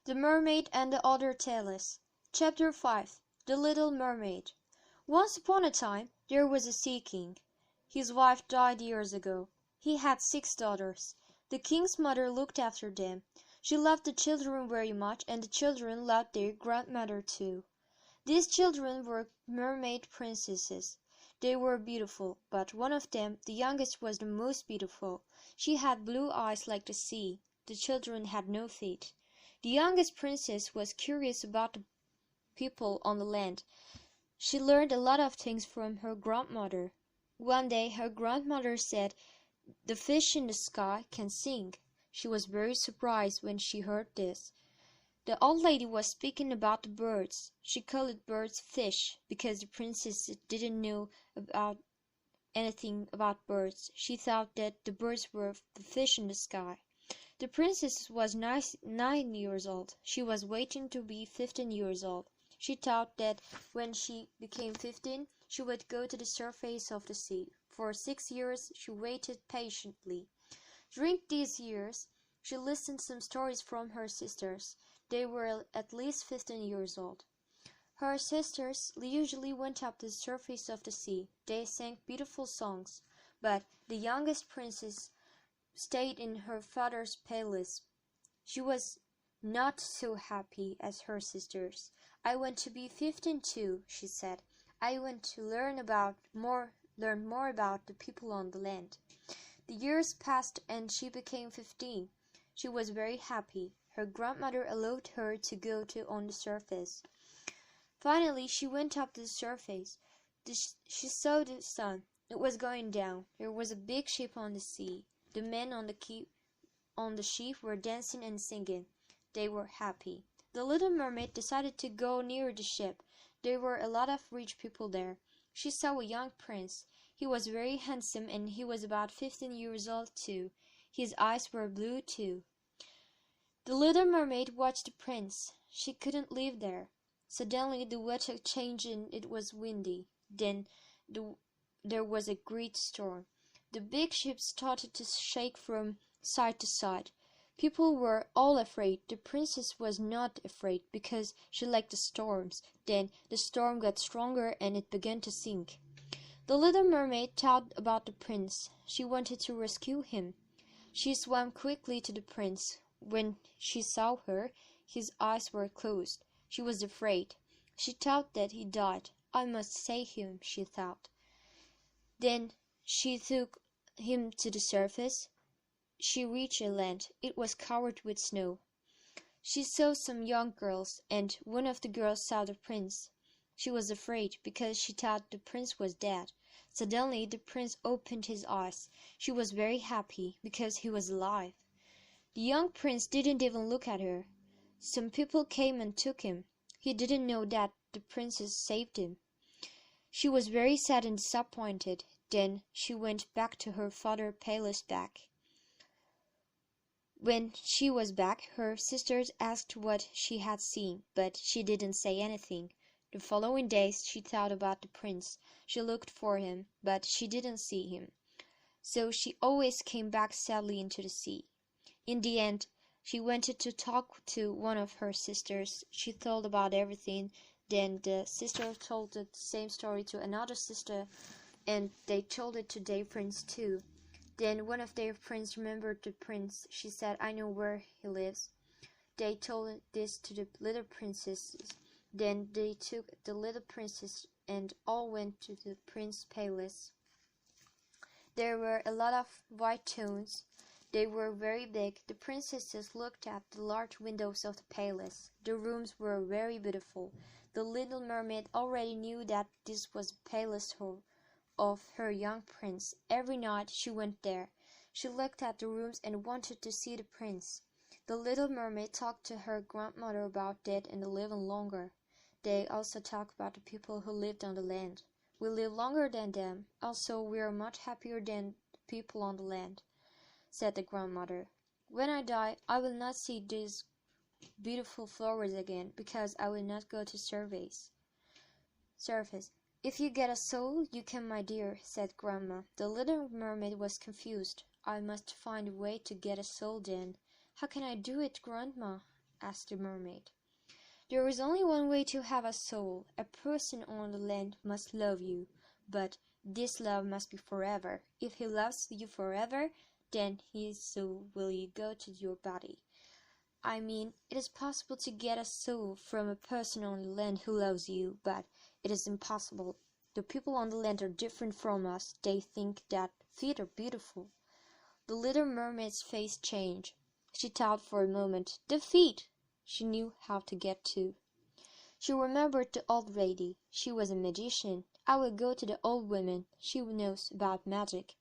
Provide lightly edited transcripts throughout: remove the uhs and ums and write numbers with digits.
The Mermaid and the Other Tales. Chapter 5. The Little Mermaid. Once upon a time there was a sea king. His wife died years ago. He had 6 daughters. The king's mother looked after them. She loved the children very much, and the children loved their grandmother too. These children were mermaid princesses. They were beautiful, but one of them, the youngest, was the most beautiful. She had blue eyes like the sea. The children had no feet. The youngest princess was curious about the people on the land. She learned a lot of things from her grandmother. One day her grandmother said, "The fish in the sky can sing." She was very surprised when she heard this. The old lady was speaking about the birds. She called birds fish because the princess didn't know anything about birds. She thought that the birds were the fish in the sky. The princess was 9 years old. She was waiting to be 15 years old. She thought that when she became 15, she would go to the surface of the sea. For 6 years, she waited patiently. During these years, she listened to some stories from her sisters. They were at least 15 years old. Her sisters usually went up to the surface of the sea. They sang beautiful songs, but the youngest princess stayed in her father's palace. She was not so happy as her sisters. "I want to be 15 too," she said. "I want to learn more about the people on the land." The years passed and she became 15. She was very happy. Her grandmother allowed her to go on the surface. Finally, she went up to the surface. She saw the sun. It was going down. There was a big ship on the sea. The men on the ship were dancing and singing. They were happy. The little mermaid decided to go near the ship. There were a lot of rich people there. She saw a young prince. He was very handsome, and he was about 15 years old too. His eyes were blue too. The little mermaid watched the prince. She couldn't live there. Suddenly the weather changed and it was windy. Then there was a great storm. The big ship started to shake from side to side. People were all afraid. The princess was not afraid because she liked the storms. Then the storm got stronger and it began to sink. The little mermaid thought about the prince. She wanted to rescue him. She swam quickly to the prince. When she saw her, his eyes were closed. She was afraid. She thought that he died. "I must save him," she thought. Then she took him to the surface. She reached a land. It was covered with snow. She saw some young girls, and one of the girls saw the prince. She was afraid because she thought the prince was dead. Suddenly the prince opened his eyes. She was very happy because he was alive. The young prince didn't even look at her. Some people came and took him. He didn't know that the princess saved him. She was very sad and disappointed. Then she went back to her father's palace back. When she was back, her sisters asked what she had seen, but she didn't say anything. The following days she thought about the prince. She looked for him, but she didn't see him. So she always came back sadly into the sea. In the end, she wanted to talk to one of her sisters. She told about everything. Then the sister told the same story to another sister, and they told it to their prince too. Then one of their friends remembered the prince. She said, "I know where he lives." They told this to the little princesses. Then they took the little princess and all went to the prince's palace. There were a lot of white thrones. They were very big. The princesses looked at the large windows of the palace. The rooms were very beautiful. The little mermaid already knew that this was the palace of her young prince. Every night she went there. She looked at the rooms and wanted to see the prince. The little mermaid talked to her grandmother about death and living longer. They also talked about the people who lived on the land. "We live longer than them. Also, we are much happier than the people on the land," said the grandmother. "When I die, I will not see these beautiful flowers again because I will not go to surface. "If you get a soul, you can, my dear," said Grandma. The little mermaid was confused. "I must find a way to get a soul then. How can I do it, Grandma?" asked the mermaid. "There is only one way to have a soul. A person on the land must love you, but this love must be forever. If he loves you forever, then his soul will go to your body. I mean, it is possible to get a soul from a person on the land who loves you, but it is impossible. The people on the land are different from us. They think that feet are beautiful." The little mermaid's face changed. She thought for a moment. The feet! She knew how to get to. She remembered the old lady. She was a magician. "I will go to the old woman. She knows about magic,"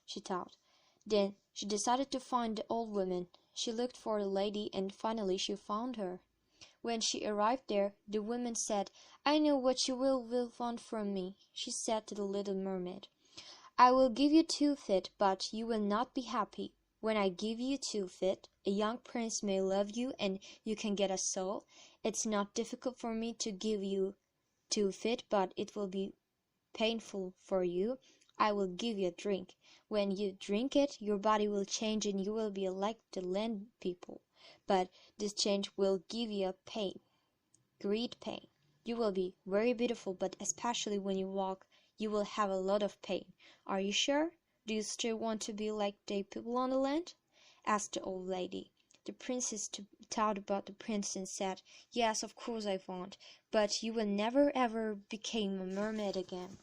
she thought. Then she decided to find the old woman. She looked for the lady, and finally she found her. When she arrived there, the woman said, "I know what you will want from me," she said to the little mermaid. "I will give you 2 feet, but you will not be happy. When I give you 2 feet, a young prince may love you and you can get a soul. It's not difficult for me to give you 2 feet, but it will be painful for you. I will give you a drink. When you drink it, your body will change and you will be like the land people. But this change will give you a pain, great pain. You will be very beautiful, but especially when you walk, you will have a lot of pain. Are you sure? Do you still want to be like the people on the land?" asked the old lady. The princess thought about the prince and said, "Yes, of course I want, but you will never ever become a mermaid again.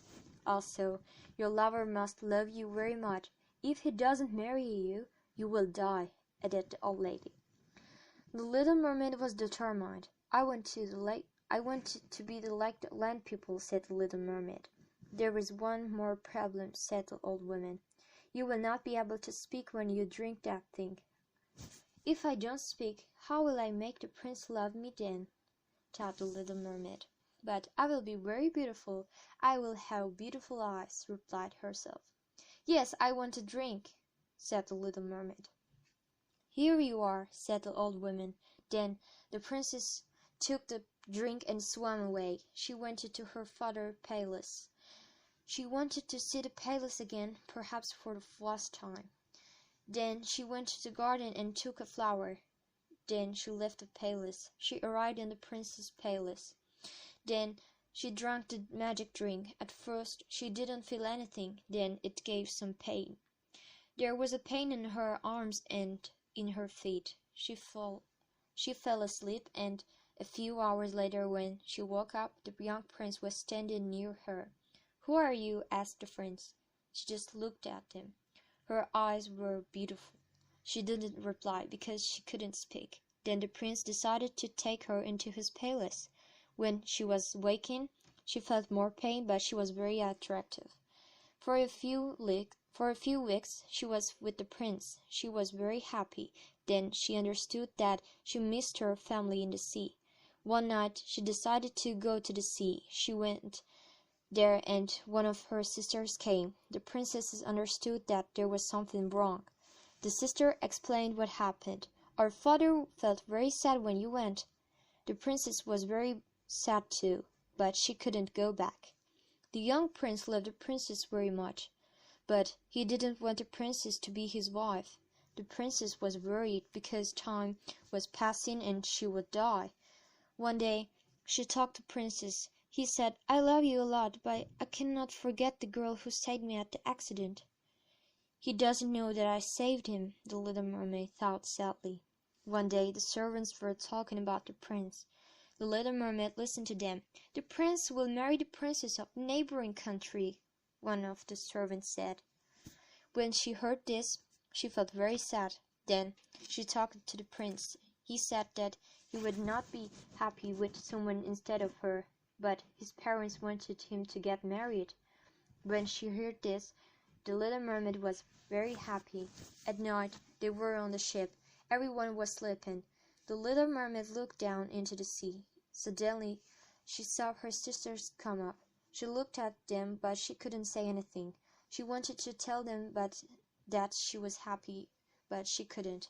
Also, your lover must love you very much. If he doesn't marry you, you will die," added the old lady. The little mermaid was determined. I want to be like the land people," said the little mermaid. "There is one more problem," said the old woman. "You will not be able to speak when you drink that thing." "If I don't speak, how will I make the prince love me then?" thought the little mermaid. "But I will be very beautiful. I will have beautiful eyes," replied herself. "Yes, I want to drink," said the little mermaid. "Here you are," said the old woman. Then the princess took the drink and swam away. She went to her father's palace. She wanted to see the palace again, perhaps for the last time. Then she went to the garden and took a flower. Then she left the palace. She arrived in the prince's palace. Then she drank the magic drink. At first she didn't feel anything. Then it gave some pain. There was a pain in her arms and in her feet. She fell asleep, and a few hours later, when she woke up, the young prince was standing near her. "Who are you?" asked the prince. She just looked at him. Her eyes were beautiful. She didn't reply because she couldn't speak. Then the prince decided to take her into his palace. When she was waking, she felt more pain, but she was very attractive. For a few weeks she was with the prince. She was very happy. Then she understood that she missed her family in the sea. One night she decided to go to the sea. She went there and one of her sisters came. The princess understood that there was something wrong. The sister explained what happened. "Our father felt very sad when you went." The princess was very sad too, but she couldn't go back. The young prince loved the princess very much, but he didn't want the princess to be his wife. The princess was worried because time was passing and she would die. One day she talked to the princess. He said, "I love you a lot, but I cannot forget the girl who saved me at the accident." "He doesn't know that I saved him," the little mermaid thought sadly. One day the servants were talking about the prince. The little mermaid listened to them. "The prince will marry the princess of the neighboring country," one of the servants said. When she heard this, she felt very sad. Then she talked to the prince. He said that he would not be happy with someone instead of her, but his parents wanted him to get married. When she heard this, the little mermaid was very happy. At night they were on the ship. Everyone was sleeping. The little mermaid looked down into the sea. Suddenly she saw her sisters come up. She looked at them, but she couldn't say anything. She wanted to tell them that she was happy, but she couldn't.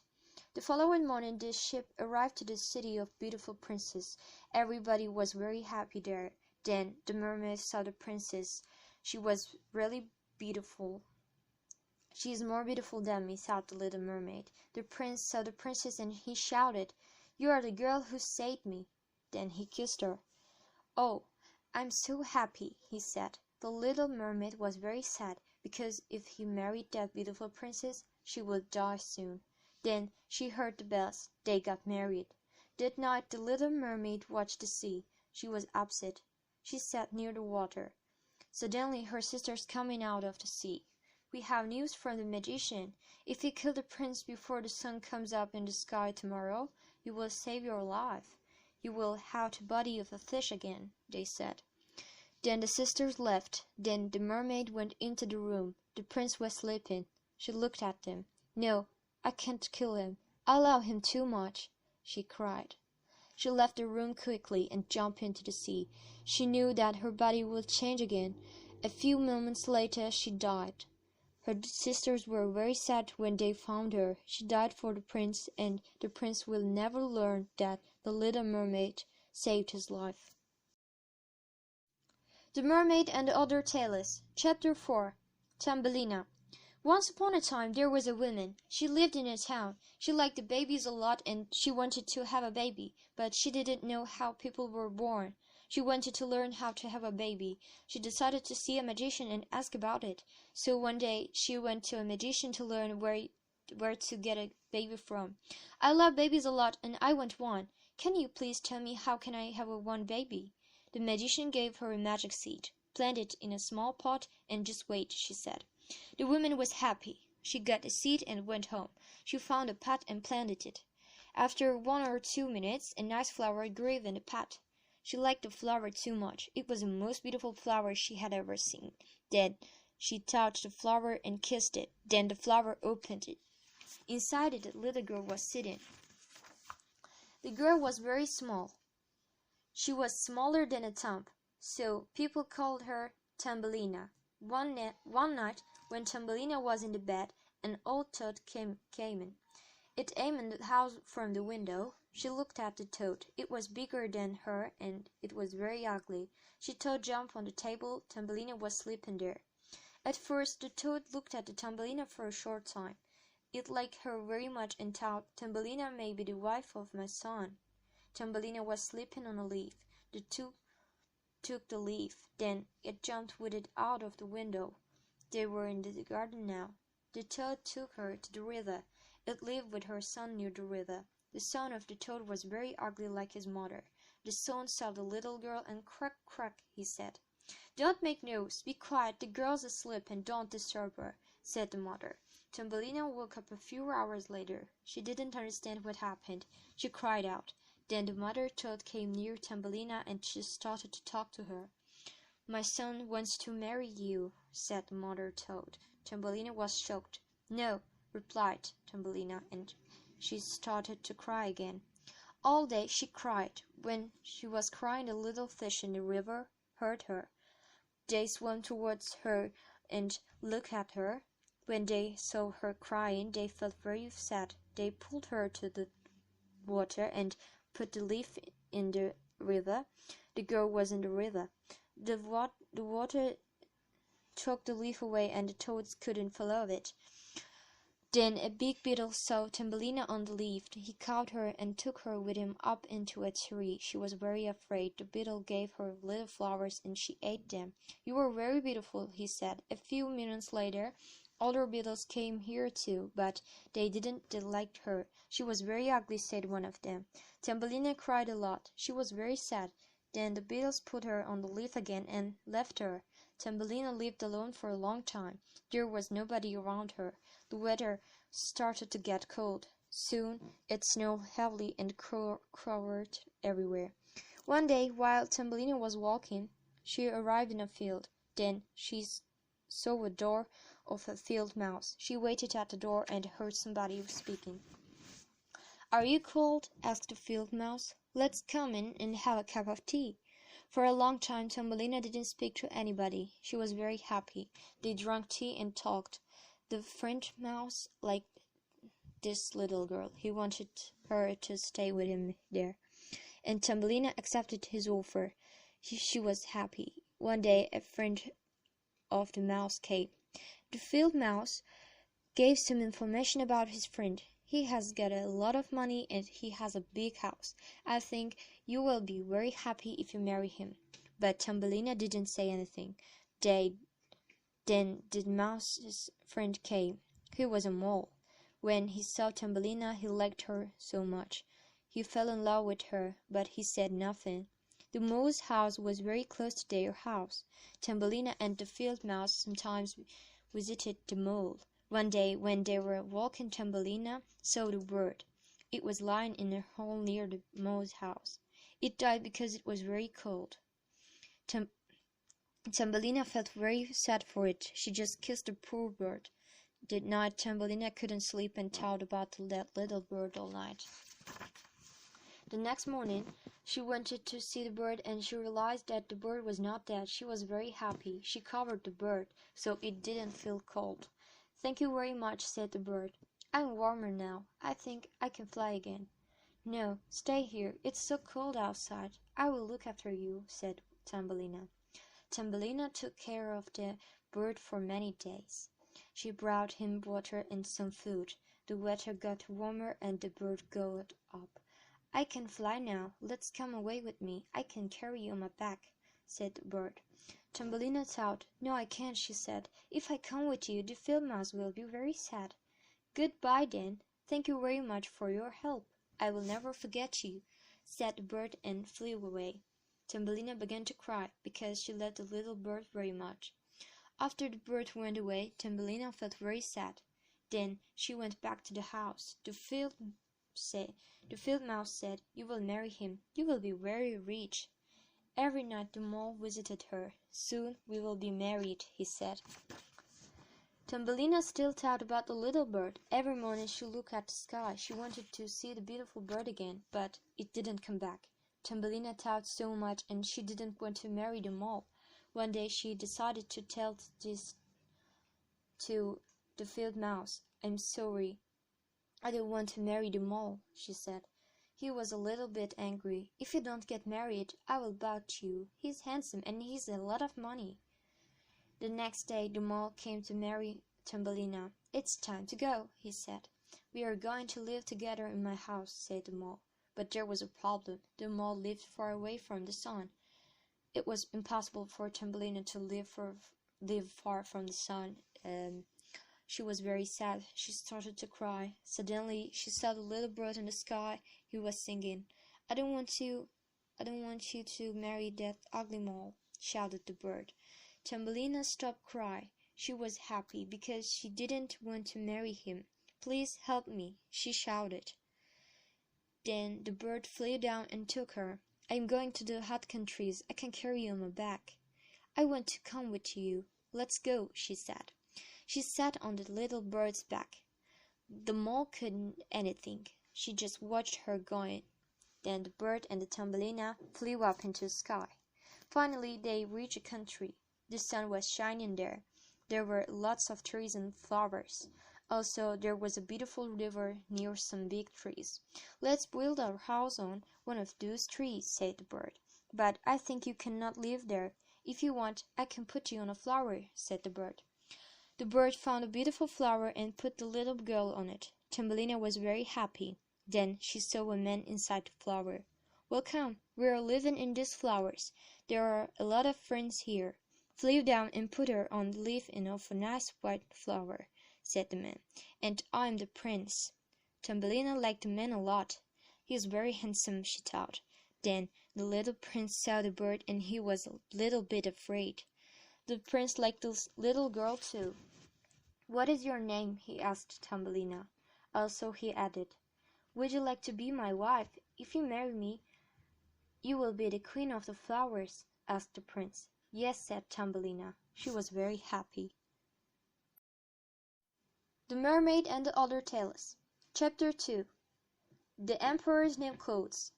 The following morning the ship arrived to the city of beautiful princess. Everybody was very happy there. Then the mermaid saw the princess. She was really beautiful. "She is more beautiful than me," thought the little mermaid. The prince saw the princess and he shouted, You are the girl who saved me." Then he kissed her. "Oh, I'm so happy," he said. The little mermaid was very sad, because if he married that beautiful princess, she would die soon. Then she heard the bells. They got married. That night the little mermaid watched the sea. She was upset. She sat near the water. Suddenly her sisters coming out of the sea. "We have news from the magician. If you kill the prince before the sun comes up in the sky tomorrow, you will save your life. You will have the body of a fish again," they said. Then the sisters left. Then the mermaid went into the room. The prince was sleeping. She looked at him. "No, I can't kill him. I love him too much," she cried. She left the room quickly and jumped into the sea. She knew that her body would change again. A few moments later she died. Her sisters were very sad when they found her. She died for the prince, and the prince will never learn that the little mermaid saved his life. The Mermaid and the Other Tailors. Chapter 4. Thumbelina. Once upon a time there was a woman. She lived in a town. She liked the babies a lot and she wanted to have a baby, but she didn't know how people were born. She wanted to learn how to have a baby. She decided to see a magician and ask about it. So one day she went to a magician to learn where to get a baby from. "I love babies a lot and I want one. Can you please tell me how can I have one baby?" The magician gave her a magic seed. "Plant it in a small pot and just wait," she said. The woman was happy. She got the seed and went home. She found a pot and planted it. After 1 or 2 minutes, a nice flower grew in the pot. She liked the flower too much. It was the most beautiful flower she had ever seen. Then she touched the flower and kissed it. Then the flower opened it. Inside it, the little girl was sitting. The girl was very small. She was smaller than a thumb, so people called her Thumbelina. One night, when Thumbelina was in the bed, an old toad came in. It aimed the house from the window. She looked at the toad. It was bigger than her, and it was very ugly. The toad jumped on the table. Thumbelina was sleeping there. At first, the toad looked at the Thumbelina for a short time. It liked her very much and thought, "Thumbelina may be the wife of my son." Thumbelina was sleeping on a leaf. The toad took the leaf. Then it jumped with it out of the window. They were in the garden now. The toad took her to the river. It lived with her son near the river. The son of the toad was very ugly like his mother. The son saw the little girl and "Crack, crack," he said. "Don't make noise. Be quiet. The girl's asleep and don't disturb her," said the mother. Thumbelina woke up a few hours later. She didn't understand what happened. She cried out. Then the mother toad came near Thumbelina and she started to talk to her. "My son wants to marry you," said the mother toad. Thumbelina was shocked. "No," replied Thumbelina, and she started to cry again. All day she cried. When she was crying, the little fish in the river heard her. They swam towards her and looked at her. When they saw her crying, they felt very sad. They pulled her to the water and put the leaf in the river. The girl was in the river. The water took the leaf away and the toads couldn't follow it. Then a big beetle saw Thumbelina on the leaf. He caught her and took her with him up into a tree. She was very afraid. The beetle gave her little flowers and she ate them. "You are very beautiful," he said. A few minutes later, other beetles came here too, but they didn't like her. "She was very ugly," said one of them. Thumbelina cried a lot. She was very sad. Then the beetles put her on the leaf again and left her. Thumbelina lived alone for a long time. There was nobody around her. The weather started to get cold. Soon it snowed heavily and covered everywhere. One day, while Thumbelina was walking, she arrived in a field. Then she saw a door of a field mouse. She waited at the door and heard somebody speaking. "Are you cold?" asked the field mouse. "Let's come in and have a cup of tea." For a long time Thumbelina didn't speak to anybody. She was very happy. They drank tea and talked. The French mouse liked this little girl. He wanted her to stay with him there, and Thumbelina accepted his offer. She was happy. One day a friend of the mouse came. The field mouse gave some information about his friend. He has got a lot of money and he has a big house. I think you will be very happy if you marry him." But Thumbelina didn't say anything. Then the mouse's friend came. He was a mole. When he saw Thumbelina, he liked her so much. He fell in love with her, but he said nothing. The mole's house was very close to their house. Thumbelina and the field mouse sometimes visited the mole. One day, when they were walking, Thumbelina saw the bird. It was lying in a hole near the mole's house. It died because it was very cold. Thumbelina felt very sad for it. She just kissed the poor bird. That night, Thumbelina couldn't sleep and thought about that little bird all night. The next morning, she wanted to see the bird, and she realized that the bird was not dead. She was very happy. She covered the bird so it didn't feel cold. "Thank you very much," said the bird. "I'm warmer now. I think I can fly again." "No, stay here. It's so cold outside. I will look after you," said Thumbelina. Thumbelina took care of the bird for many days. She brought him water and some food. The weather got warmer and the bird got up. "I can fly now. Let's come away with me. I can carry you on my back," said the bird. Thumbelina thought. "No, I can't," she said. "If I come with you, the field mouse will be very sad." "Goodbye, then. Thank you very much for your help. I will never forget you," said the bird and flew away. Thumbelina began to cry because she loved the little bird very much. After the bird went away, Thumbelina felt very sad. Then she went back to the house. The field mouse said, "You will marry him. You will be very rich." Every night the mole visited her. "Soon we will be married," he said. Thumbelina still thought about the little bird. Every morning she looked at the sky. She wanted to see the beautiful bird again, but it didn't come back. Thumbelina thought so much, and she didn't want to marry the mole. One day she decided to tell this to the field mouse. "I'm sorry. I don't want to marry the mole," she said. He was a little bit angry. "If you don't get married, I will bout you. He's handsome and he's a lot of money." The next day the mole came to marry Thumbelina. "It's time to go," he said. "We are going to live together in my house," said the mole. But there was a problem. The mole lived far away from the sun. It was impossible for Thumbelina to live far from the sun. She was very sad. She started to cry. Suddenly she saw the little bird in the sky. He was singing. I don't want you to marry that ugly mole," shouted the bird. Thumbelina stopped crying. She was happy because she didn't want to marry him. "Please help me," she shouted. Then the bird flew down and took her. "I'm going to the hot countries. I can carry you on my back." "I want to come with you. Let's go," she said. She sat on the little bird's back. The mole couldn't anything. She just watched her going. Then the bird and the Thumbelina flew up into the sky. Finally they reached a country. The sun was shining there. There were lots of trees and flowers. Also, there was a beautiful river near some big trees. "Let's build our house on one of those trees," said the bird. "But I think you cannot live there. If you want, I can put you on a flower," said the bird. The bird found a beautiful flower and put the little girl on it. Thumbelina was very happy. Then she saw a man inside the flower. "Well, come, we are living in these flowers. There are a lot of friends here. Flew down and put her on the leaf of a nice white flower," said the man. "And I'm the prince." Thumbelina liked the man a lot. He is very handsome, she thought. Then the little prince saw the bird and he was a little bit afraid. The prince liked the little girl too. "What is your name?" he asked Thumbelina. Also he added, "Would you like to be my wife? If you marry me, you will be the queen of the flowers," asked the prince. "Yes," said Thumbelina. She was very happy. The Mermaid and the Other Tales. Chapter 2. The Emperor's New Clothes.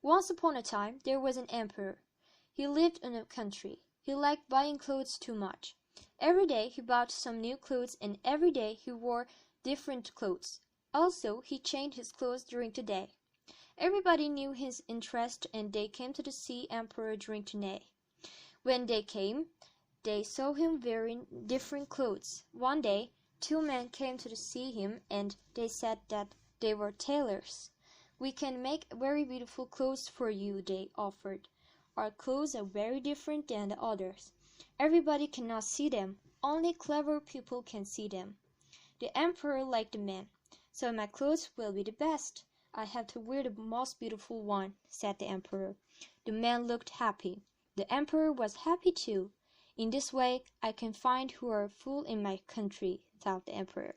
Once upon a time there was an emperor. He lived in a country. He liked buying clothes too much. Every day he bought some new clothes, and every day he wore different clothes. Also, he changed his clothes during the day. Everybody knew his interest, and they came to see Emperor during the day. When they came, they saw him wearing different clothes. One day, two men came to see him, and they said that They were tailors. "We can make very beautiful clothes for you," they offered. "Our clothes are very different than the others. Everybody cannot see them. Only clever people can see them." The emperor liked the man. "So my clothes will be the best. I have to wear the most beautiful one," said the emperor. The man looked happy. The emperor was happy too. "In this way I can find who are fools in my country," thought the emperor.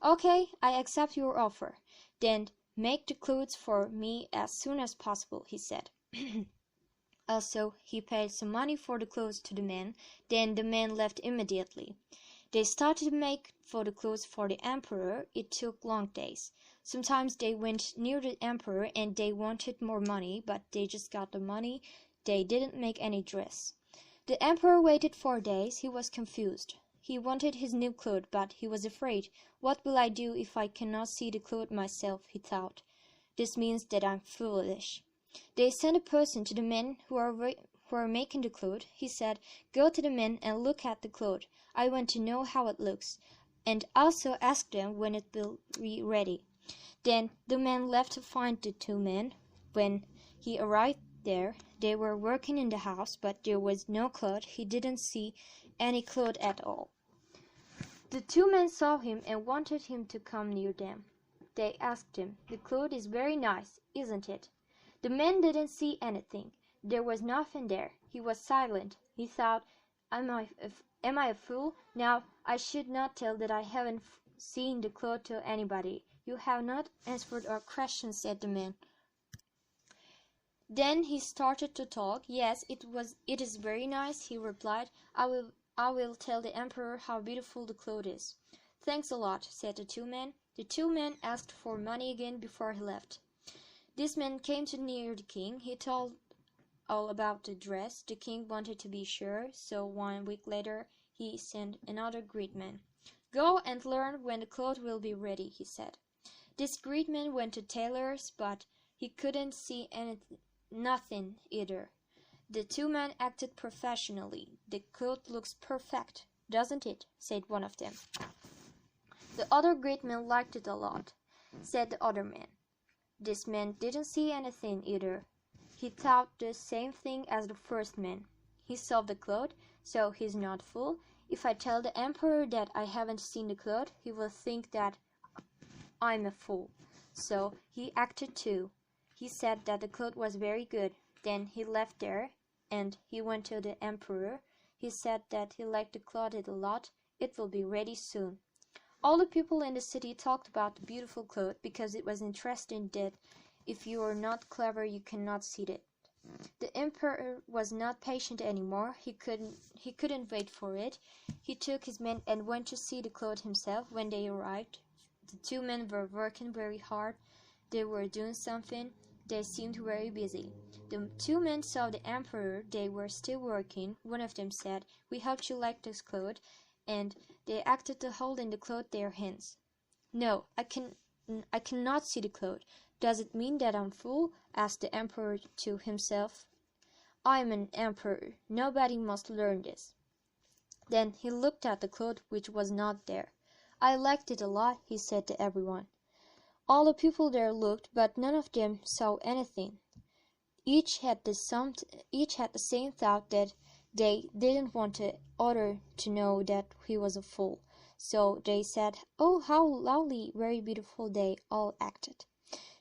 "Okay, I accept your offer. Then make the clothes for me as soon as possible," he said. Also, he paid some money for the clothes to the man. Then the man left immediately. They started to make for the clothes for the emperor. It took long days. Sometimes they went near the emperor and they wanted more money, but they just got the money. They didn't make any dress. The emperor waited 4 days. He was confused. He wanted his new clothes, but he was afraid. "What will I do if I cannot see the clothes myself?" he thought. "This means that I'm foolish." They sent a person to the men who are making the clothes. He said, "Go to the men and look at the cloth. I want to know how it looks, and also ask them when it will be ready." Then the man left to find the 2 men. When he arrived there, they were working in the house, but there was no cloth. He didn't see any cloth at all. The 2 men saw him and wanted him to come near them. They asked him, "The cloth is very nice, isn't it?" The man didn't see anything. There was nothing there. He was silent. He thought, Am I a fool? Now I should not tell that I haven't seen the cloth to anybody." "You have not answered our question," said the man. Then he started to talk. "Yes, it is very nice," he replied. I will tell the emperor how beautiful the cloth is." "Thanks a lot," said the 2 men. The 2 men asked for money again before he left. This man came to near the king. He told all about the dress. The king wanted to be sure, so 1 week later he sent another great man. "Go and learn when the cloth will be ready," he said. This great man went to tailors, but he couldn't see nothing either. The 2 men acted professionally. "The cloth looks perfect, doesn't it?" said one of them. "The other great man liked it a lot," said the other man. This man didn't see anything either. He thought the same thing as the first man. "He saw the cloth, so he's not a fool. If I tell the emperor that I haven't seen the cloth, he will think that I'm a fool." So he acted too. He said that the cloth was very good. Then he left there and he went to the emperor. He said that he liked the cloth a lot. It will be ready soon. All the people in the city talked about the beautiful cloth because it was interesting that if you are not clever you cannot see it. The emperor was not patient anymore. He couldn't wait for it. He took his men and went to see the cloth himself. When they arrived, the 2 men were working very hard. They were doing something. They seemed very busy. The 2 men saw the emperor. They were still working. One of them said, "We hope you like this cloth," and they acted to hold in the cloth their hands. "No, I cannot see the cloth. Does it mean that I'm a fool?" asked the emperor to himself. "I am an emperor. Nobody must learn this." Then he looked at the cloth, which was not there. "I liked it a lot," he said to everyone. All the people there looked, but none of them saw anything. Each had the same thought, that they didn't want the other to know that he was a fool. So they said, "Oh, how lovely, very beautiful," they all acted.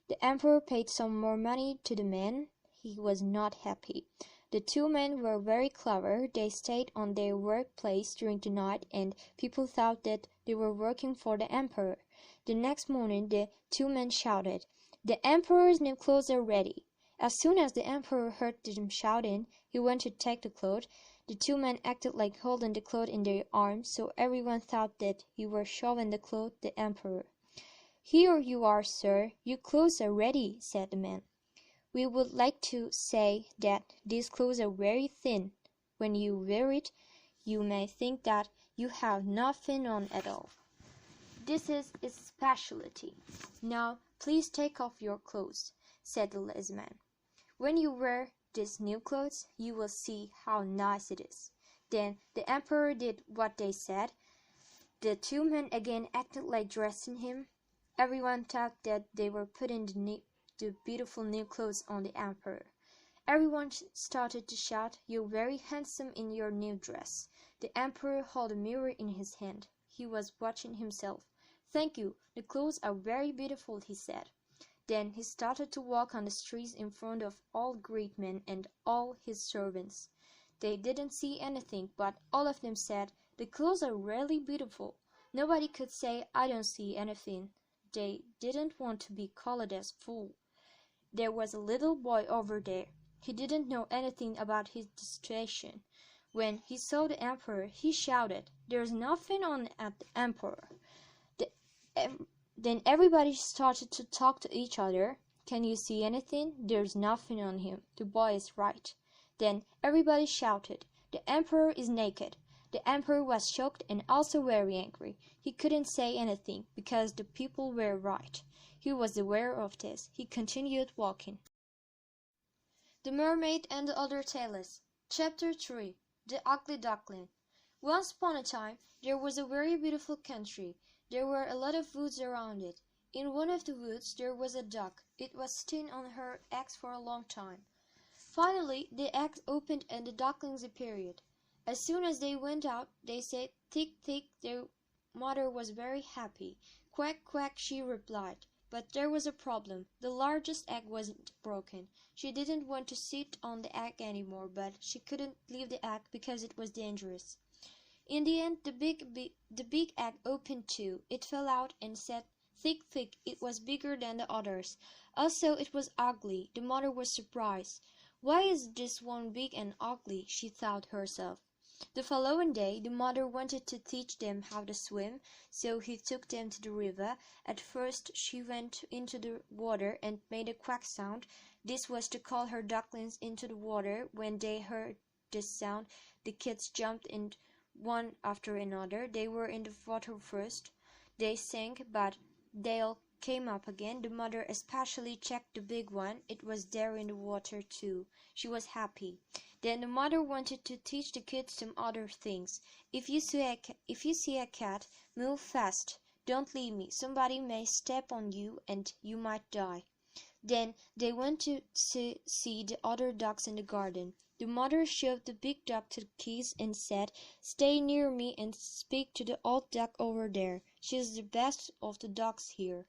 The emperor paid some more money to the man. He was not happy. The 2 men were very clever. They stayed on their workplace during the night, and people thought that they were working for the emperor. The next morning the 2 men shouted, "The emperor's new clothes are ready." As soon as the emperor heard them shouting, he went to take the cloth. The 2 men acted like holding the cloth in their arms, so everyone thought that he were showing the cloth to the emperor. "Here you are, sir. Your clothes are ready," said the man. "We would like to say that these clothes are very thin. When you wear it, you may think that you have nothing on at all. This is its specialty. Now, please take off your clothes," said the lazy man. "When you wear these new clothes, you will see how nice it is." Then the emperor did what they said. The 2 men again acted like dressing him. Everyone thought that they were putting the beautiful new clothes on the emperor. Everyone started to shout, "You're very handsome in your new dress." The emperor held a mirror in his hand. He was watching himself. "Thank you, the clothes are very beautiful," he said. Then he started to walk on the streets in front of all great men and all his servants. They didn't see anything, but all of them said, "The clothes are really beautiful." Nobody could say, "I don't see anything." They didn't want to be called as fool. There was a little boy over there. He didn't know anything about his situation. When he saw the emperor, he shouted, "There's nothing on at the emperor." Then everybody started to talk to each other. "Can you see anything? There's nothing on him. The boy is right." Then everybody shouted, "The emperor is naked." The emperor was shocked and also very angry. He couldn't say anything because the people were right. He was aware of this. He continued walking. The Mermaid and the Other Tailors. Chapter 3. The Ugly Duckling. Once upon a time there was a very beautiful country. There were a lot of woods around it. In one of the woods there was a duck. It was sitting on her eggs for a long time. Finally the eggs opened and the ducklings appeared. As soon as they went out, they said, "Tick, tick." Their mother was very happy. "Quack, quack," she replied. But there was a problem. The largest egg wasn't broken. She didn't want to sit on the egg anymore, but she couldn't leave the egg because it was dangerous. In the end, the big egg opened too. It fell out and said, "Thick, thick." It was bigger than the others. Also, it was ugly. The mother was surprised. "Why is this one big and ugly?" she thought herself. The following day the mother wanted to teach them how to swim, so he took them to the river. At first she went into the water and made a quack sound. This was to call her ducklings into the water. When they heard this sound, the kids jumped in one after another. They were in the water first. They sank, but they all came up again. The mother especially checked the big one. It was there in the water too. She was happy. Then the mother wanted to teach the kids some other things. If you see a cat, move fast. Don't leave me. Somebody may step on you and you might die. Then they went to see the other ducks in the garden. The mother showed the big duck to the geese and said, "Stay near me and speak to the old duck over there. She is the best of the ducks here."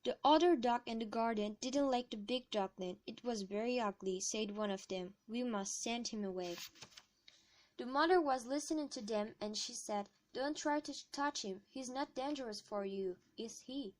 The other duck in the garden didn't like the big duckling. "It was very ugly," said one of them. "We must send him away." The mother was listening to them, and she said, "Don't try to touch him. He's not dangerous for you, is he?"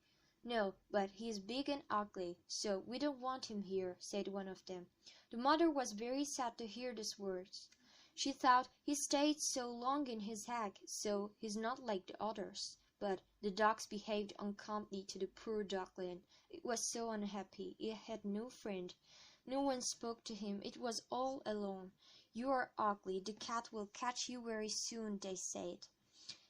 "No, but he is big and ugly, so we don't want him here," said one of them. The mother was very sad to hear these words. She thought, "He stayed so long in his egg, so he's not like the others." But the ducks behaved unkindly to the poor duckling. It was so unhappy. It had no friend. No one spoke to him. It was all alone. "You are ugly. The cat will catch you very soon," they said.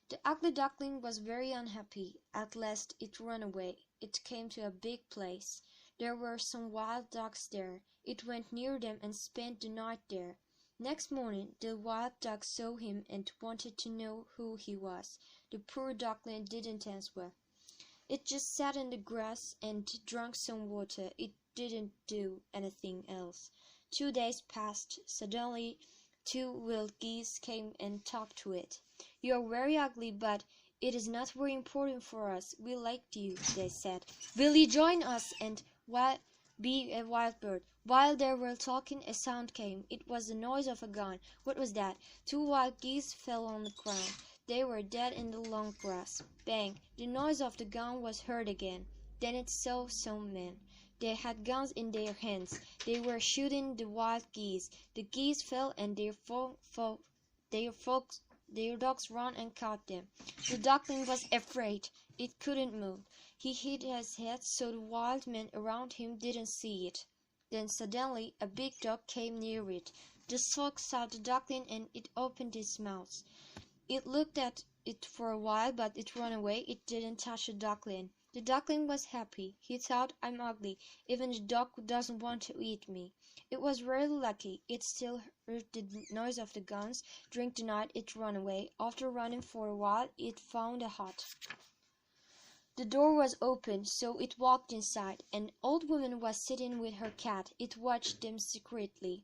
The ugly duckling was very unhappy. At last it ran away. It came to a big place. There were some wild ducks there. It went near them and spent the night there. Next morning the wild duck saw him and wanted to know who he was. The poor duckling didn't answer. It just sat in the grass and drank some water. It didn't do anything else. 2 days passed. Suddenly 2 wild geese came and talked to it. "You are very ugly, but it is not very important for us. We liked you," they said. "Will you join us and be a wild bird?" While they were talking, a sound came. It was the noise of a gun. What was that? 2 wild geese fell on the ground. They were dead in the long grass. Bang! The noise of the gun was heard again. Then it saw some men. They had guns in their hands. They were shooting the wild geese. The geese fell and their dogs ran and caught them. The duckling was afraid. It couldn't move. He hid his head so the wild men around him didn't see it. Then suddenly a big dog came near it. The dog saw the duckling and it opened its mouth. It looked at it for a while, but it ran away. It didn't touch the duckling. The duckling was happy. He thought, "I'm ugly. Even the dog doesn't want to eat me." It was really lucky. It still heard the noise of the guns. During the night it ran away. After running for a while, it found a hut. The door was open, so it walked inside. An old woman was sitting with her cat. It watched them secretly.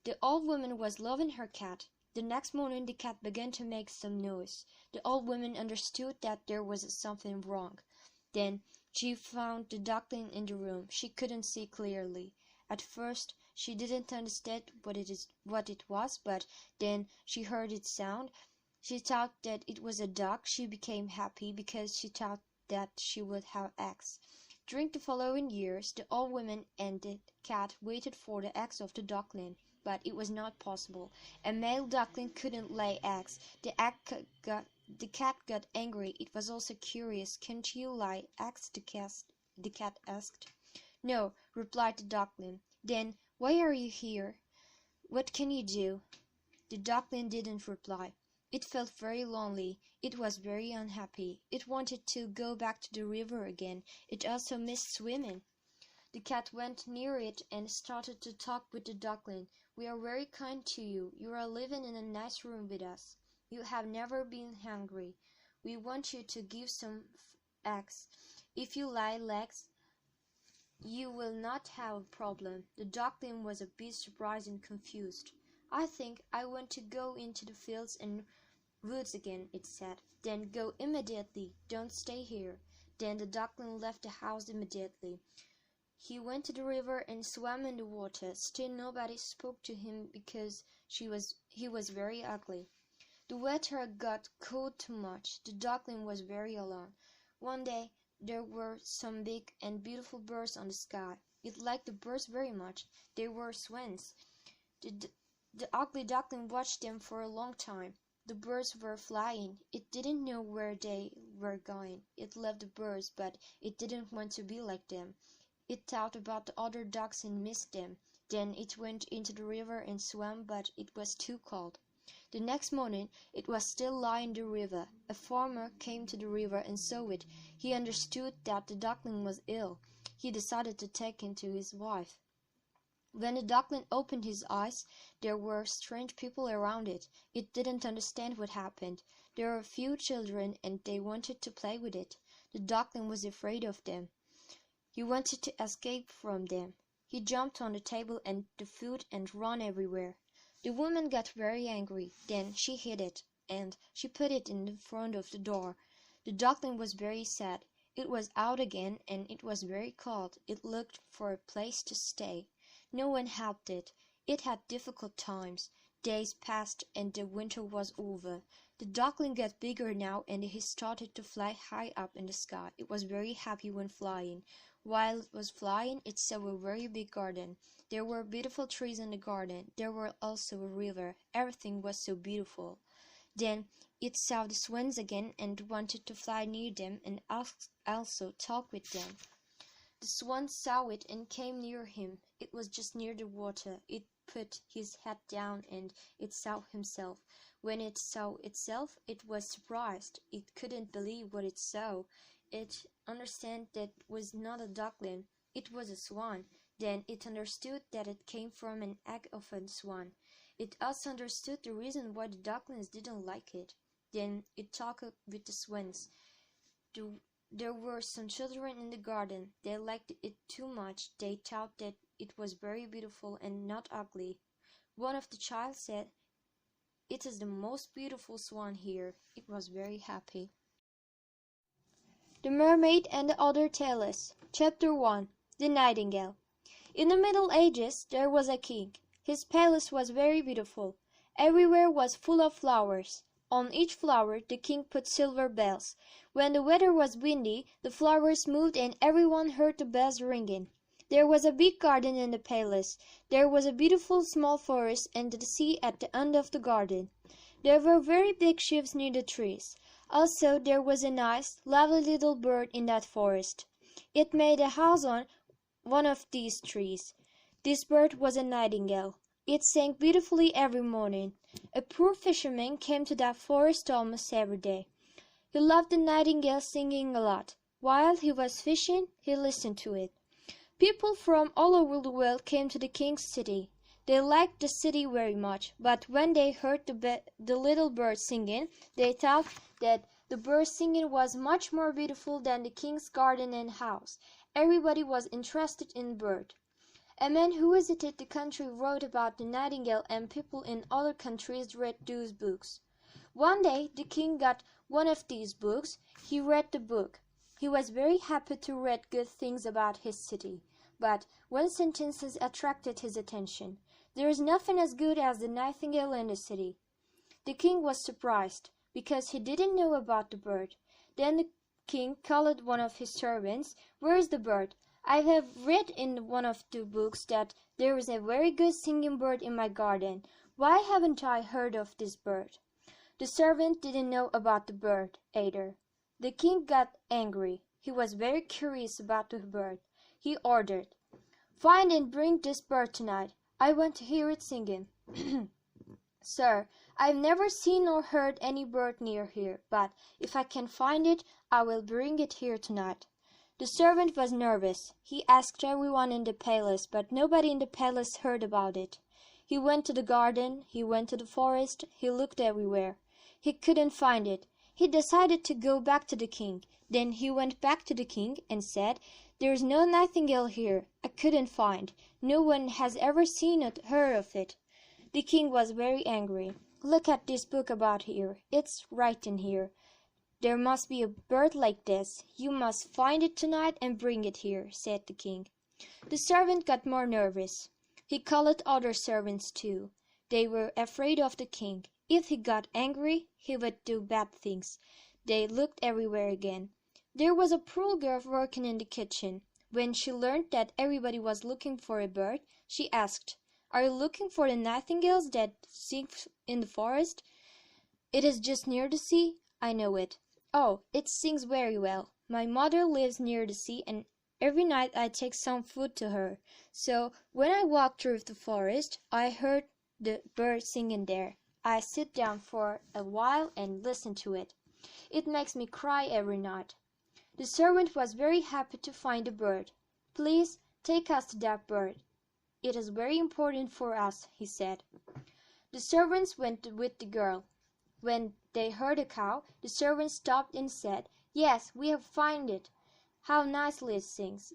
The old woman was loving her cat. The next morning the cat began to make some noise. The old woman understood that there was something wrong. Then she found the duckling in the room. She couldn't see clearly. At first she didn't understand what it was, but then she heard its sound. She thought that it was a duck. She became happy because she thought that she would have eggs. During the following years, the old woman and the cat waited for the eggs of the duckling, but it was not possible. A male duckling couldn't lay eggs. The cat got angry. It was also curious. "Can't you lay eggs?" the cat asked. "No," replied the duckling. "Then why are you here? What can you do?" The duckling didn't reply. It felt very lonely. It was very unhappy. It wanted to go back to the river again. It also missed swimming. The cat went near it and started to talk with the duckling. "We are very kind to you. You are living in a nice room with us. You have never been hungry. We want you to give some eggs. If you lay eggs, you will not have a problem." The duckling was a bit surprised and confused. "I think I want to go into the fields and woods again," it said. "Then go immediately. Don't stay here." Then the duckling left the house immediately. He went to the river and swam in the water. Still nobody spoke to him because he was very ugly. The weather got cold too much. The duckling was very alone. One day there were some big and beautiful birds on the sky. It liked the birds very much. They were swans. The ugly duckling watched them for a long time. The birds were flying. It didn't know where they were going. It loved the birds, but it didn't want to be like them. It thought about the other ducks and missed them. Then it went into the river and swam, but it was too cold. The next morning it was still lying in the river. A farmer came to the river and saw it. He understood that the duckling was ill. He decided to take it to his wife. When the duckling opened his eyes, there were strange people around it. It didn't understand what happened. There were few children, and they wanted to play with it. The duckling was afraid of them. He wanted to escape from them. He jumped on the table and the food and ran everywhere. The woman got very angry. Then she hid it, and she put it in the front of the door. The duckling was very sad. It was out again, and it was very cold. It looked for a place to stay. No one helped it. It had difficult times. Days passed, and the winter was over. The duckling got bigger now, and he started to fly high up in the sky. It was very happy when flying. While it was flying, it saw a very big garden. There were beautiful trees in the garden. There was also a river. Everything was so beautiful. Then it saw the swans again and wanted to fly near them and also talk with them. The swan saw it and came near him. It was just near the water. It put his head down and it saw himself. When it saw itself, it was surprised. It couldn't believe what it saw. It understood that it was not a duckling. It was a swan. Then it understood that it came from an egg of a swan. It also understood the reason why the ducklings didn't like it. Then it talked with the swans. There were some children in the garden. They liked it too much. They thought that it was very beautiful and not ugly. One of the child said, "It is the most beautiful swan here." It was very happy. The Mermaid and the Other Tailors. Chapter 1. The Nightingale. In the Middle Ages there was a king. His palace was very beautiful. Everywhere was full of flowers. On each flower the king put silver bells. When the weather was windy, the flowers moved and everyone heard the bells ringing. There was a big garden in the palace. There was a beautiful small forest and the sea at the end of the garden. There were very big ships near the trees. Also there was a nice, lovely little bird in that forest. It made a house on one of these trees. This bird was a nightingale. It sang beautifully every morning. A poor fisherman came to that forest almost every day. He loved the nightingale singing a lot. While he was fishing, he listened to it. People from all over the world came to the king's city. They liked the city very much, but when they heard the little bird singing, they thought that The bird singing was much more beautiful than the king's garden and house. Everybody was interested in the bird. A man who visited the country wrote about the nightingale, and people in other countries read those books. One day the king got one of these books. He read the book. He was very happy to read good things about his city. But one sentence attracted his attention. "There is nothing as good as the nightingale in the city." The king was surprised, because he didn't know about the bird. Then the king called one of his servants. "Where is the bird? I have read in one of the books that there is a very good singing bird in my garden. Why haven't I heard of this bird?" The servant didn't know about the bird either. The king got angry. He was very curious about the bird. He ordered, "Find and bring this bird tonight. I want to hear it singing." "Sir, I've never seen or heard any bird near here, but if I can find it, I will bring it here tonight." The servant was nervous. He asked everyone in the palace, but nobody in the palace heard about it. He went to the garden, he went to the forest, he looked everywhere. He couldn't find it. He decided to go back to the king. Then he went back to the king and said, "There is no nightingale here. I couldn't find. No one has ever seen or heard of it." The king was very angry. "Look at this book about here. It's right in here. There must be a bird like this. You must find it tonight and bring it here," said the king. The servant got more nervous. He called other servants too. They were afraid of the king. If he got angry, he would do bad things. They looked everywhere again. There was a poor girl working in the kitchen. When she learned that everybody was looking for a bird, she asked, "Are you looking for the nightingales that sing in the forest?" "It is just near the sea." "I know it." "Oh, it sings very well. My mother lives near the sea, and every night I take some food to her. So when I walk through the forest, I heard the bird singing there. I sit down for a while and listen to it. It makes me cry every night." The servant was very happy to find the bird. "Please take us to that bird. It is very important for us," he said. The servants went with the girl. When they heard a cow, the servant stopped and said, "Yes, we have found it. How nicely it sings."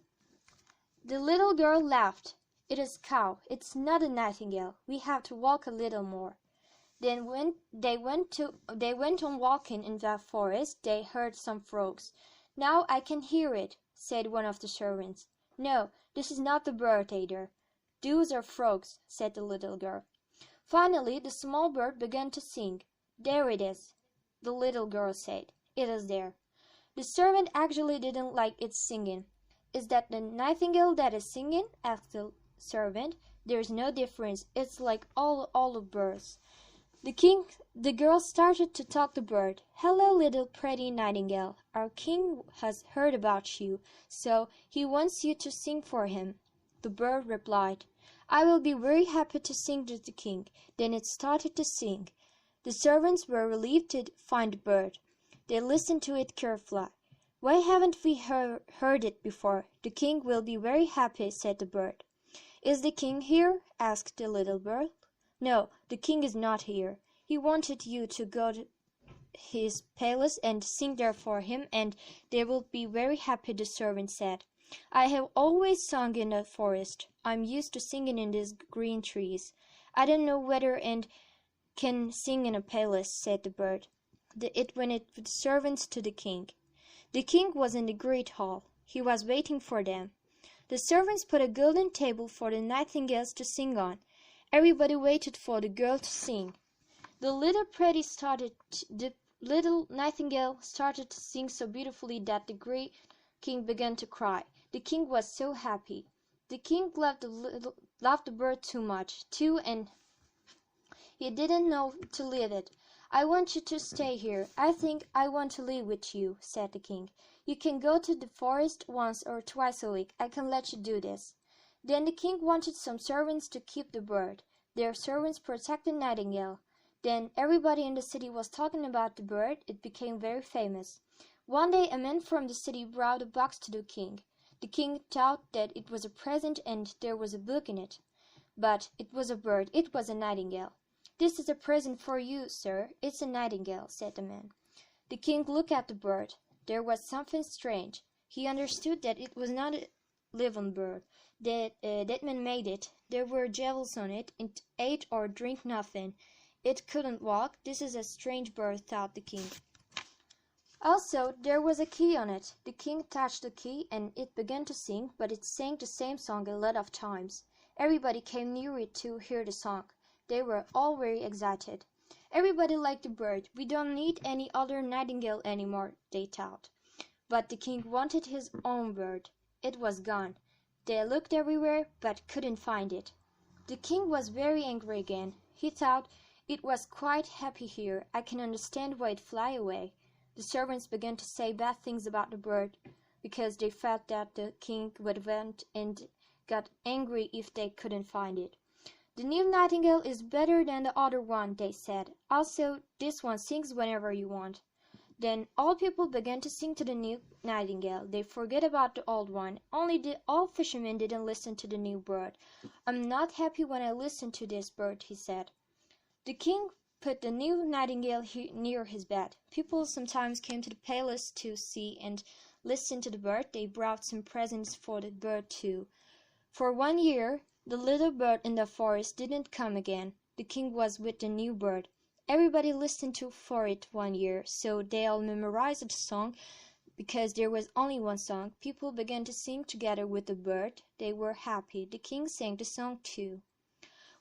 The little girl laughed. "It is a cow. It's not a nightingale. We have to walk a little more." Then when they went on walking in that forest, they heard some frogs. "Now I can hear it," said one of the servants. "No, this is not the bird either. Those are frogs," said the little girl. Finally the small bird began to sing. "There it is," the little girl said. "It is there." The servant actually didn't like its singing. "Is that the nightingale that is singing?" asked the servant. "There's no difference. It's like all the birds." The girl started to talk to the bird. "Hello, little pretty nightingale. Our king has heard about you, so he wants you to sing for him." The bird replied, "I will be very happy to sing to the king." Then it started to sing. The servants were relieved to find the bird. They listened to it carefully. "Why haven't we heard it before? The king will be very happy," said the bird. "Is the king here?" asked the little bird. "No, the king is not here. He wanted you to go to his palace and sing there for him, and they will be very happy," the servant said. "I have always sung in the forest. I'm used to singing in these green trees. I don't know whether and can sing in a palace," said the bird. It went with the servants to the king. The king was in the great hall. He was waiting for them. The servants put a golden table for the nightingales to sing on. Everybody waited for the girl to sing. The little nightingale started to sing so beautifully that the great king began to cry. The king was so happy. The king loved the bird too much, and he didn't know to leave it. "I want you to stay here. I think I want to live with you," said the king. "You can go to the forest once or twice a week. I can let you do this." Then the king wanted some servants to keep the bird. Their servants protected the nightingale. Then everybody in the city was talking about the bird. It became very famous. One day a man from the city brought a box to the king. The king thought that it was a present and there was a book in it. But it was a bird. It was a nightingale. "This is a present for you, sir. It's a nightingale," said the man. The king looked at the bird. There was something strange. He understood that it was not a living bird, that man made it. There were jewels on it. It ate or drank nothing. It couldn't walk. This is a strange bird, thought the king. Also, there was a key on it. The king touched the key, and it began to sing, but it sang the same song a lot of times. Everybody came near it to hear the song. They were all very excited. Everybody liked the bird. We don't need any other nightingale anymore, they thought. But the king wanted his own bird. It was gone. They looked everywhere, but couldn't find it. The king was very angry again. He thought, it was quite happy here. I can understand why it fly away. The servants began to say bad things about the bird, because they felt that the king would went and got angry if they couldn't find it. The new nightingale is better than the other one, they said. Also, this one sings whenever you want. Then all people began to sing to the new nightingale. They forget about the old one. Only the old fisherman didn't listen to the new bird. I'm not happy when I listen to this bird, he said. The king put the new nightingale near his bed. People sometimes came to the palace to see and listen to the bird. They brought some presents for the bird too. For 1 year, the little bird in the forest didn't come again. The king was with the new bird. Everybody listened for it 1 year, so they all memorized the song. Because there was only one song, people began to sing together with the bird. They were happy. The king sang the song too.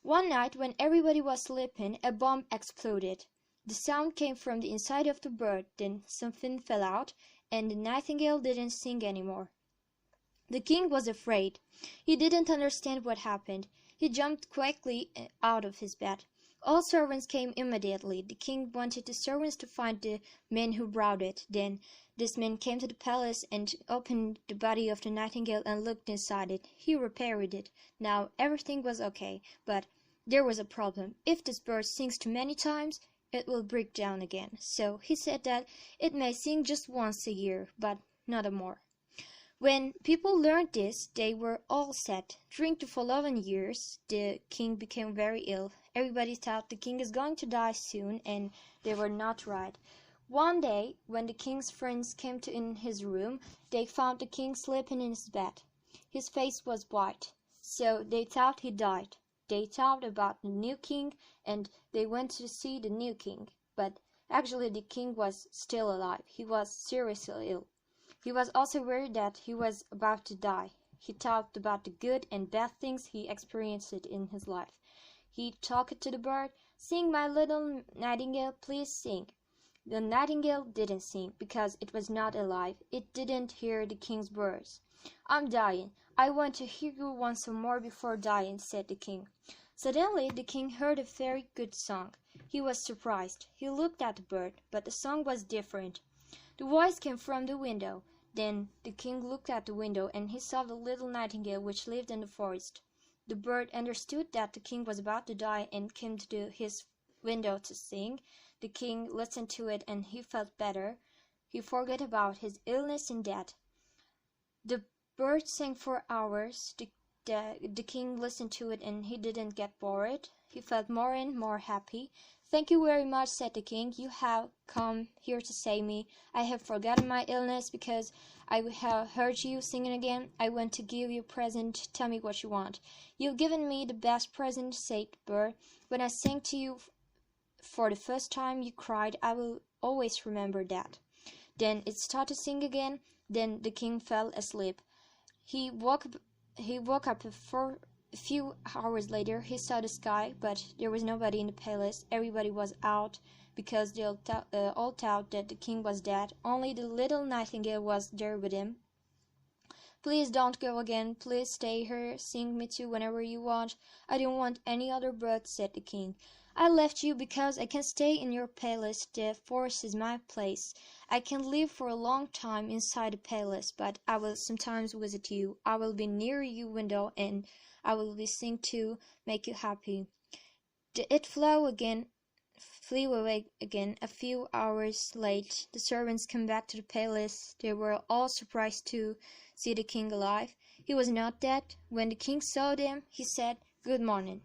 One night, when everybody was sleeping, a bomb exploded. The sound came from the inside of the bird. Then something fell out, and the nightingale didn't sing anymore. The king was afraid. He didn't understand what happened. He jumped quickly out of his bed. All servants came immediately. The king wanted the servants to find the man who brought it. Then this man came to the palace and opened the body of the nightingale and looked inside it. He repaired it. Now everything was okay, but there was a problem. If this bird sings too many times, it will break down again. So he said that it may sing just once a year, but not more. When people learned this, they were all sad. During the following years, the king became very ill. Everybody thought the king is going to die soon, and they were not right. One day, when the king's friends came in his room, they found the king sleeping in his bed. His face was white, so they thought he died. They thought about the new king, and they went to see the new king. But actually the king was still alive. He was seriously ill. He was also worried that he was about to die. He thought about the good and bad things he experienced in his life. He talked to the bird, "Sing, my little nightingale, please sing." The nightingale didn't sing because it was not alive. It didn't hear the king's words. "I'm dying. I want to hear you once more before dying," said the king. Suddenly the king heard a very good song. He was surprised. He looked at the bird, but the song was different. The voice came from the window. Then the king looked at the window, and he saw the little nightingale which lived in the forest. The bird understood that the king was about to die and came to his window to sing. The king listened to it, and he felt better. He forgot about his illness and death. The bird sang for hours. The king listened to it, and he didn't get bored. He felt more and more happy. "Thank you very much," said the king. "You have come here to save me. I have forgotten my illness because I have heard you singing again. I want to give you a present. Tell me what you want." "You've given me the best present," said the bird. "When I sang to you for the first time, you cried. I will always remember that." Then it started to sing again. Then the king fell asleep. He woke up for a few hours later. He saw the sky, but there was nobody in the palace. Everybody was out because they all thought that the king was dead. Only the little nightingale was there with him. "Please don't go again. Please stay here. Sing me too whenever you want." "I don't want any other bird," said the king. "I left you because I can stay in your palace. The forest is my place. I can live for a long time inside the palace, but I will sometimes visit you. I will be near your window, and I will be sing to make you happy." It flew away again. A few hours late, the servants came back to the palace. They were all surprised to see the king alive. He was not dead. When the king saw them, he said, "Good morning."